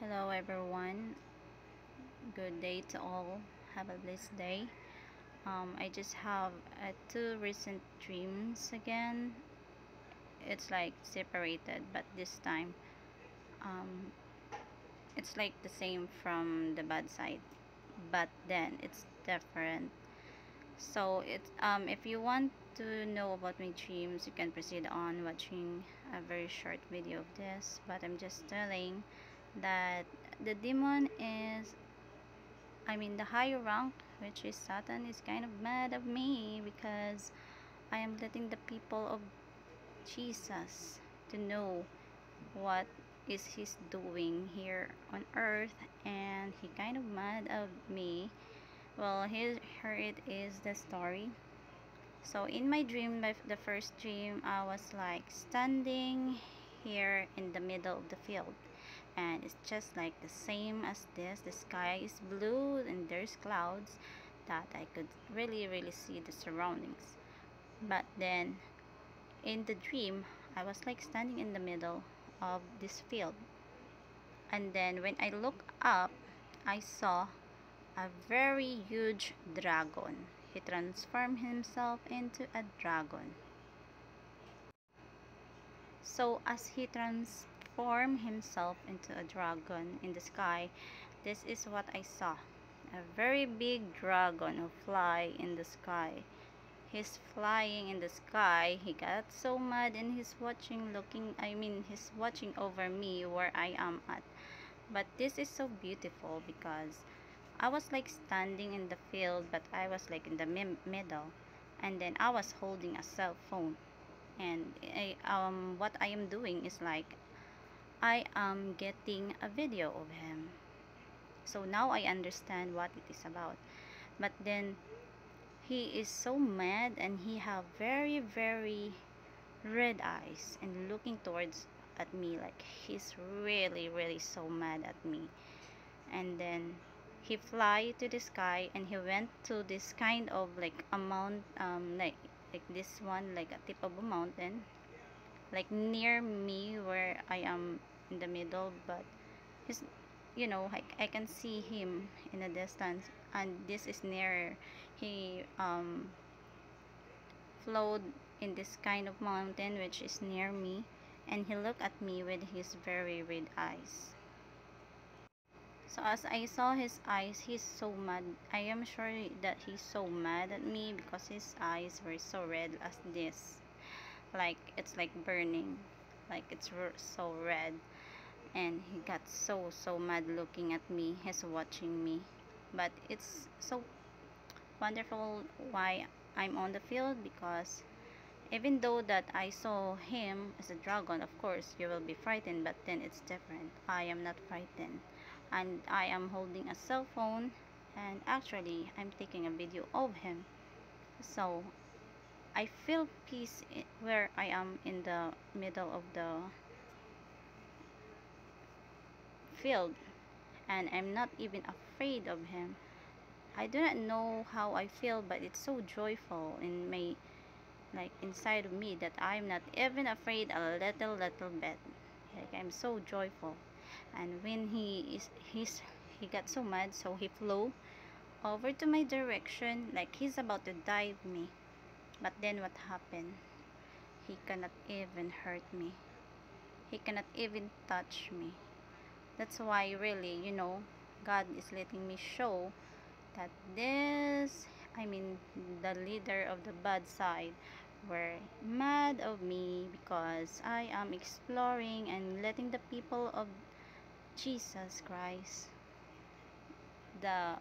Hello everyone. Good day to all. Have a blessed day. I just have two recent dreams again. It's like separated, but this time um, it's like the same from the bad side, but then it's different. So it's if you want to know about my dreams, you can proceed on watching a very short video of this. But I'm just telling that the demon is the higher rank, which is Satan, is kind of mad at me because I am letting the people of Jesus to know what is he's doing here on earth, and he kind of mad at me. Well, here it is the story. So in my dream, the first dream, I was like standing here in the middle of the field, and it's just like the same as this. The sky is blue and there's clouds that I could really see the surroundings. But then in the dream, I was like standing in the middle of this field, and then when I look up, I saw a very huge dragon. He transformed himself into a dragon. So as he transformed himself into a dragon in the sky, this is what I saw. A very big dragon who fly in the sky. He's flying in the sky. He got so mad and he's watching over me where I am at. But this is so beautiful because I was like standing in the field, but I was like in the middle, and then I was holding a cell phone, and what I am doing is like I am getting a video of him. So now I understand what it is about. But then he is so mad and he have very red eyes and looking towards at me, like he's really so mad at me. And then he fly to the sky and he went to this kind of like a mount, like this one, like a tip of a mountain, like near me where I am in the middle. But he's, I can see him in the distance, and this is nearer. He flowed in this kind of mountain which is near me, and he looked at me with his very red eyes. So as I saw his eyes, he's so mad. I am sure that he's so mad at me because his eyes were so red as this, like it's like burning, like it's so red. And he got so mad looking at me. He's watching me. But it's so wonderful why I'm on the field, because even though that I saw him as a dragon, of course you will be frightened, but then it's different. I am not frightened, and I am holding a cell phone, and actually I'm taking a video of him. So I feel peace where I am in the middle of the field, and I'm not even afraid of him. I do not know how I feel, but it's so joyful in my, like inside of me, that I'm not even afraid a little bit. Like I'm so joyful. And when he got so mad, so he flew over to my direction like he's about to dive me. But then what happened? He cannot even hurt me. He cannot even touch me. That's why really, God is letting me show that the leader of the bad side were mad of me because I am exploring and letting the people of Jesus Christ the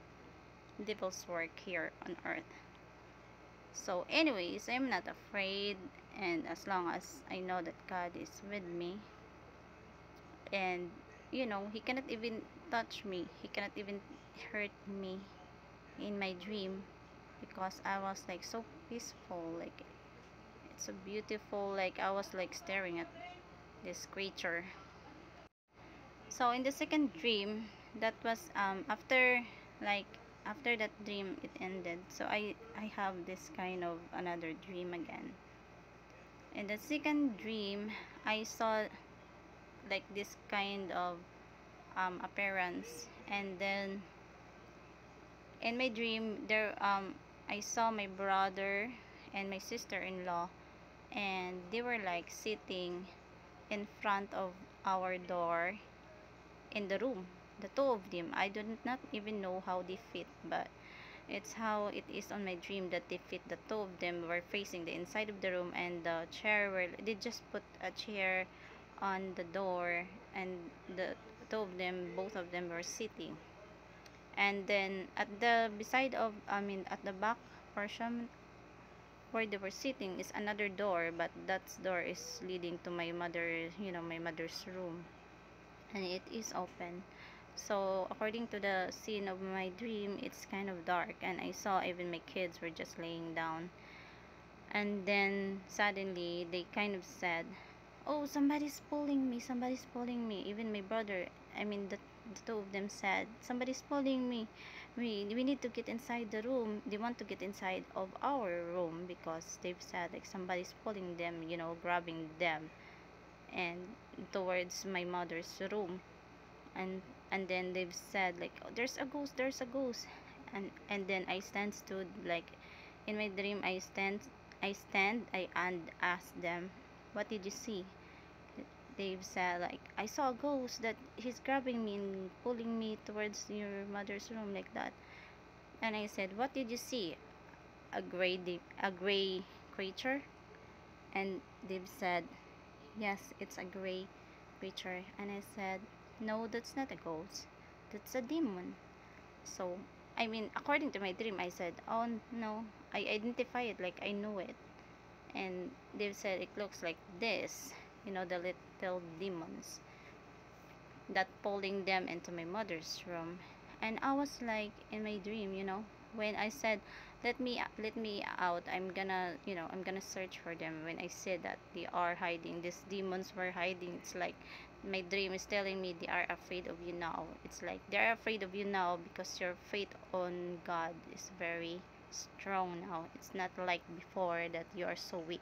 devil's work here on earth. So anyways, I'm not afraid, and as long as I know that God is with me, and he cannot even touch me, he cannot even hurt me in my dream, because I was like so peaceful, like it's so beautiful, like I was like staring at this creature. So in the second dream, that was like after that dream it ended, so I have this kind of another dream again. In the second dream, I saw like this kind of appearance. And then in my dream there, I saw my brother and my sister-in-law, and they were like sitting in front of our door in the room, the two of them. I do not even know how they fit, but it's how it is on my dream that they fit. The two of them were facing the inside of the room, and the chair were, they just put a chair on the door, and the two of them, both of them were sitting. And then at the beside of, I mean at the back portion where they were sitting is another door, but that door is leading to my mother, my mother's room, and it is open. So according to the scene of my dream, it's kind of dark, and I saw even my kids were just laying down. And then suddenly they kind of said, "Oh, somebody's pulling me." Even my brother, I mean the two of them said, "Somebody's pulling me. We need to get inside the room." They want to get inside of our room because they've said like somebody's pulling them, grabbing them, and towards my mother's room. And then they've said like, "Oh, there's a ghost." And then I stood like, in my dream I and asked them, "What did you see?" They've said like, "I saw a ghost that he's grabbing me and pulling me towards your mother's room like that." And I said, "What did you see?" A gray creature. And they've said, "Yes, it's a gray creature." And I said, "No, that's not a ghost, that's a demon." So I mean, according to my dream, I said, "Oh no, I identify it, like I know it." And they said it looks like this, the little demons that pulling them into my mother's room. And I was like, in my dream, when I said, let me out, I'm gonna search for them. When I said that they are hiding, these demons were hiding, it's like my dream is telling me they are afraid of you now. It's like they're afraid of you now because your faith on God is very strong now. It's not like before that you are so weak.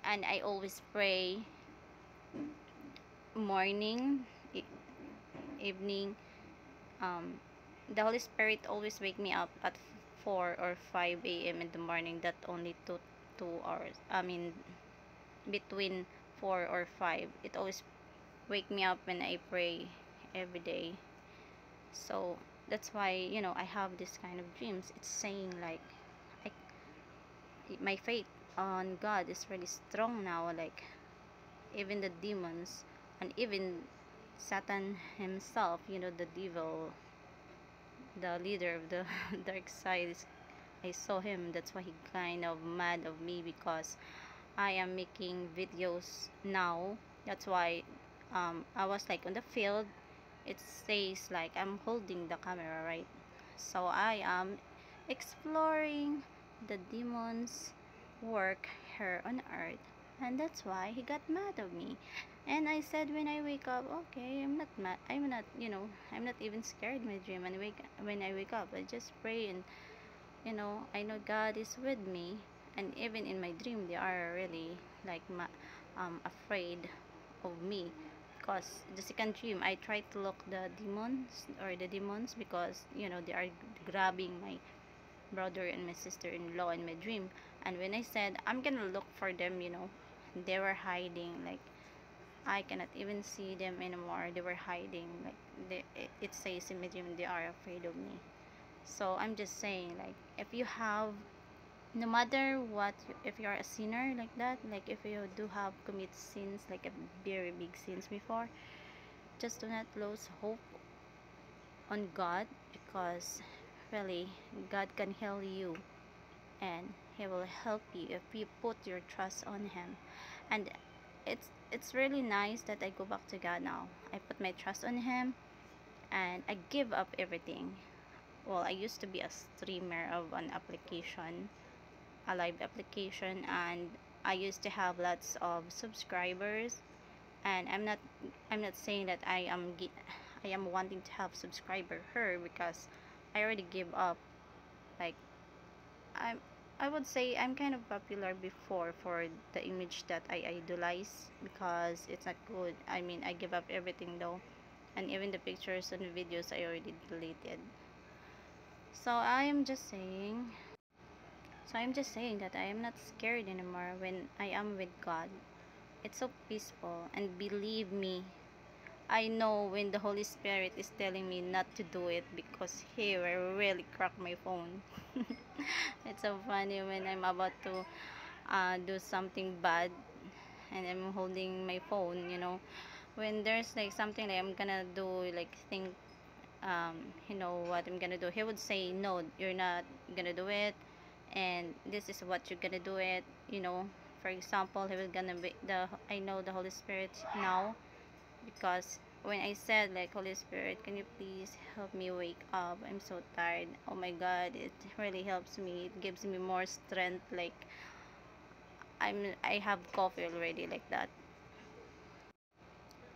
And I always pray morning, evening. um the Holy Spirit always wake me up at 4 or 5 a.m. in the morning. That only 2 hours, I mean between 4 or 5, it always wake me up when I pray every day. So that's why, I have this kind of dreams. It's saying like, I, my faith on God is really strong now. Like even the demons, and even Satan himself, the devil, the leader of the dark side, I saw him. That's why he kind of mad of me because I am making videos now. That's why I was like on the field. It says like I'm holding the camera, right? So I am exploring the demons work here on earth, and that's why he got mad of me. And I said when I wake up, okay, I'm not mad, I'm not, I'm not even scared. My dream, and when I wake up, I just pray, and I know God is with me. And even in my dream, they are really like afraid of me, because the second dream I tried to look the demons, because they are grabbing my brother and my sister-in-law in my dream. And when I said I'm gonna look for them, they were hiding. Like I cannot even see them anymore. They were hiding. Like it says in my dream they are afraid of me. So I'm just saying, like, if you have, no matter what, if you're a sinner like that, like if you do have commit sins, like a very big sins before, just do not lose hope on God, because really God can heal you, and he will help you if you put your trust on him. And it's really nice that I go back to God now. I put my trust on him, and I give up everything. Well, I used to be a streamer of an application, a live application, and I used to have lots of subscribers. And I'm not saying that I am wanting to have subscriber her, because I already give up. Like I'm I would say I'm kind of popular before for the image that I idolize, because it's not good. I mean, I give up everything though. and even the pictures and videos I already deleted. So I'm just saying, that I am not scared anymore when I am with God. It's so peaceful, and believe me, I know when the Holy Spirit is telling me not to do it, because he will really crack my phone. It's so funny when I'm about to do something bad and I'm holding my phone, when there's like something that I'm gonna do, like think, what I'm gonna do, he would say, no, you're not gonna do it, and this is what you're gonna do it, for example, he was gonna be I know the Holy Spirit now, because when I said, like, Holy Spirit, can you please help me wake up, I'm so tired, oh my God, it really helps me, it gives me more strength, like I have coffee already, like that.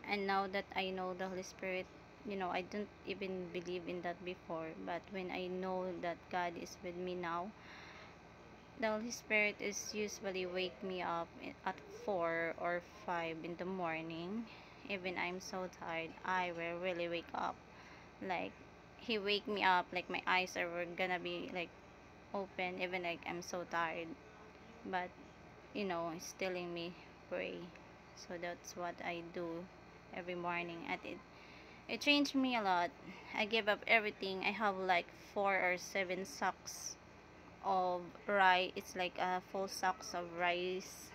And now that I know the Holy Spirit, I don't even believe in that before, but when I know that God is with me now, the Holy Spirit is usually wake me up at 4 or 5 in the morning. Even I'm so tired, I will really wake up. Like, he wake me up, like my eyes are gonna be like open, even like I'm so tired. But he's telling me pray. So that's what I do every morning, and it changed me a lot. I gave up everything. I have like 4 or 7 sacks of rice. It's like a full sacks of rice,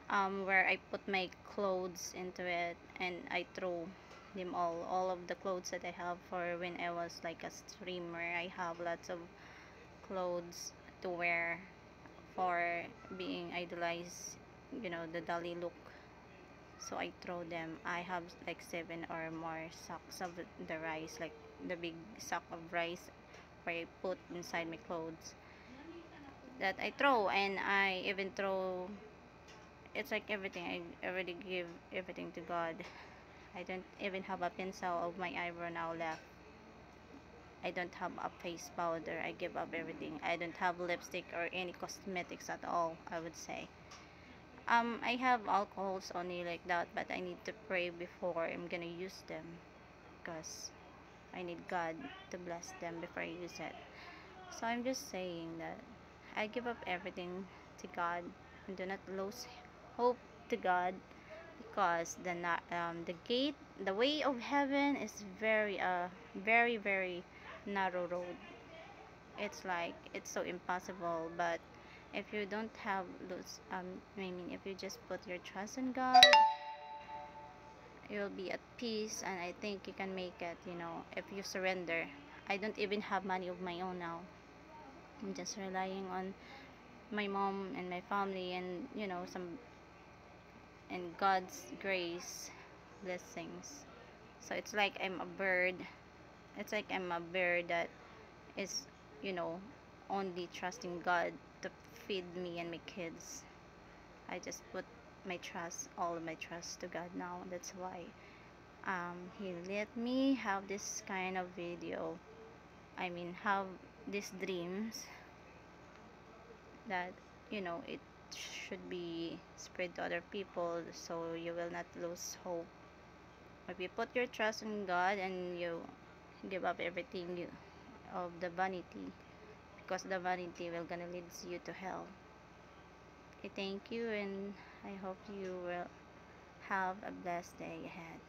where I put my clothes into it, and I throw them all of the clothes that I have for when I was like a streamer. I have lots of clothes to wear for being idolized, the Dali look. So I throw them. I have like 7 or more sacks of the rice, like the big sack of rice where I put inside my clothes, that I throw. And I even throw, it's like everything, I already give everything to God. I don't even have a pencil of my eyebrow now left. I don't have a face powder. I give up everything. I don't have lipstick or any cosmetics at all, I would say. I have alcohols only, like that, but I need to pray before I'm gonna use them, because I need God to bless them before I use it. So I'm just saying that I give up everything to God, and do not lose hope to God, because the gate, the way of heaven is very very narrow road. It's like it's so impossible, but if you don't have those, if you just put your trust in God, you'll be at peace, and I think you can make it, if you surrender. I don't even have money of my own now. I'm just relying on my mom and my family, and some, and God's grace, blessings. So it's like I'm a bird. It's like I'm a bird that is, you know, only trusting God to feed me and my kids. I just put my trust, all of my trust to God now. That's why He let me have this kind of video. Have these dreams that, it should be spread to other people, so you will not lose hope. If you put your trust in God and you give up everything of the vanity, because the vanity will gonna lead you to hell. I thank you, and I hope you will have a blessed day ahead.